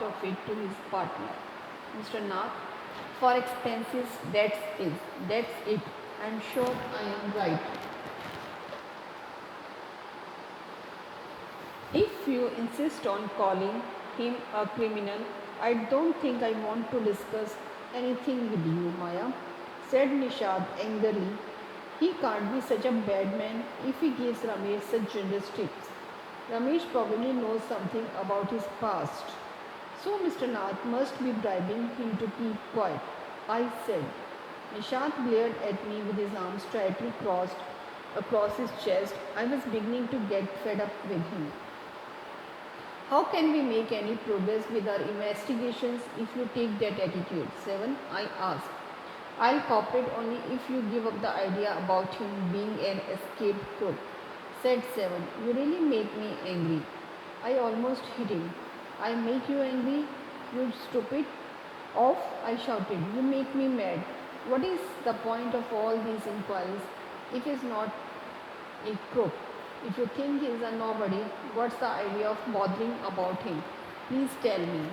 of it to his partner. Mr. Nath, for expenses, that's it. I'm sure I am right. If you insist on calling him a criminal, I don't think I want to discuss anything with you, Maya, said Nishad angrily. He can't be such a bad man if he gives Ramesh such generous tips. Ramesh probably knows something about his past. So Mr. Nath must be bribing him to keep quiet, I said. Nishant glared at me with his arms tightly crossed across his chest. I was beginning to get fed up with him. How can we make any progress with our investigations if you take that attitude? 7. I asked. I'll cooperate only if you give up the idea about him being an escaped crook, said 7. You really make me angry. I almost hit him. I make you angry? You stupid. Off, I shouted. You make me mad. What is the point of all these inquiries if he's not a crook? If you think he's a nobody, what's the idea of bothering about him? Please tell me.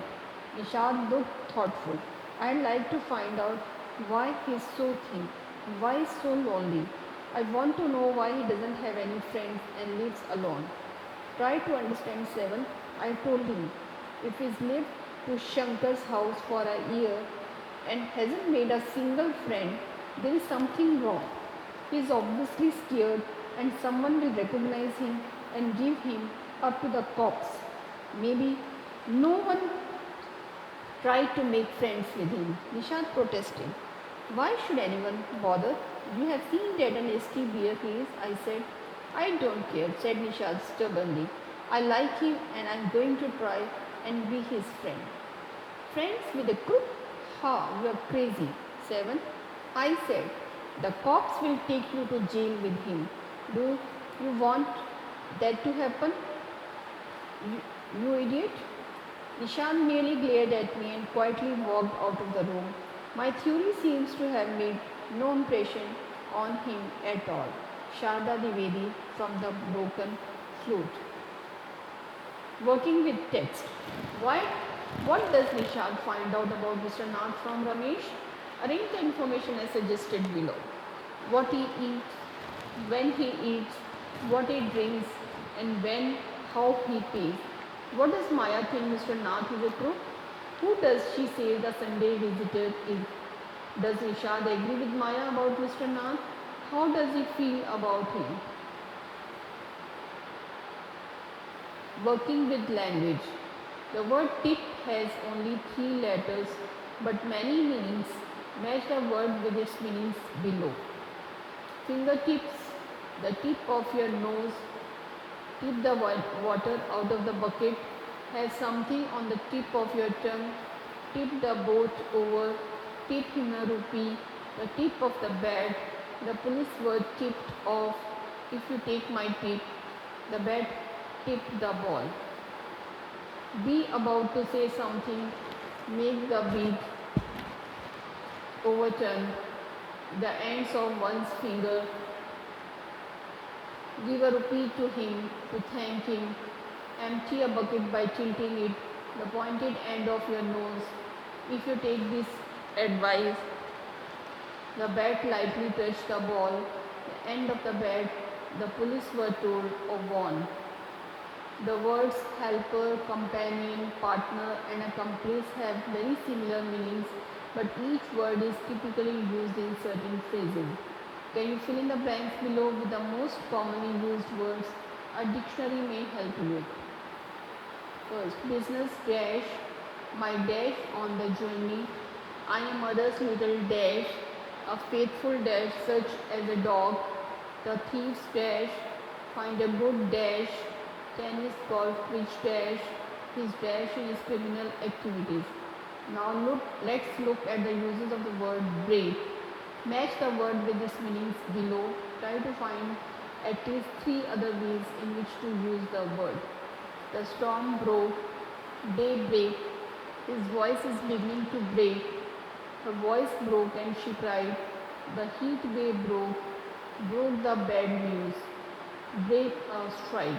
Nishad looked thoughtful. I'd like to find out why he's so thin, why he's so lonely. I want to know why he doesn't have any friends and lives alone. Try to understand 7, I told him. If he's lived to Shankar's house for a year and hasn't made a single friend, there is something wrong. He is obviously scared and someone will recognize him and give him up to the cops. Maybe no one tried to make friends with him. Nishant protested. Why should anyone bother? You have seen that an ST beer case, I said. I don't care, said Nishant stubbornly. I like him and I'm going to try and be his friend. Friends with a crook? Ha, you are crazy. 7. I said, the cops will take you to jail with him. Do you want that to happen? You idiot? Nishan merely glared at me and quietly walked out of the room. My theory seems to have made no impression on him at all. Sharda Divedi from the broken flute. Working with text. Why? What does Nishad find out about Mr. Nath from Ramesh? Arrange the information as suggested below. What he eats, when he eats, what he drinks, and when, how he pays. What does Maya think Mr. Nath is a crook? Who does she say the Sunday visitor is? Does Nishad agree with Maya about Mr. Nath? How does he feel about him? Working with language. The word tip has only 3 letters but many meanings. Match the word with its meanings below. Fingertips, the tip of your nose, tip the water out of the bucket, have something on the tip of your tongue, tip the boat over, tip him a rupee, the tip of the bat, the police were tipped off, if you take my tip, the bat tipped the ball. Be about to say something, make the beat overturn, the ends of one's finger, give a rupee to him to thank him, empty a bucket by tilting it, the pointed end of your nose. If you take this advice, the bat lightly touched the ball, the end of the bat, the police were told or warned. The words helper, companion, partner and accomplice have very similar meanings, but each word is typically used in certain phrases. Can you fill in the blanks below with the most commonly used words? A dictionary may help you with. First, business dash, my dash on the journey. I am mother's little dash, a faithful dash such as a dog. The thief's dash, find a good dash. Tennis, golf, which dash, his dash in his criminal activities. Now let's look at the uses of the word break. Match the word with its meanings below. Try to find at least 3 other ways in which to use the word. The storm broke, daybreak, his voice is beginning to break. Her voice broke and she cried. The heat wave broke the bad news. Break a strike.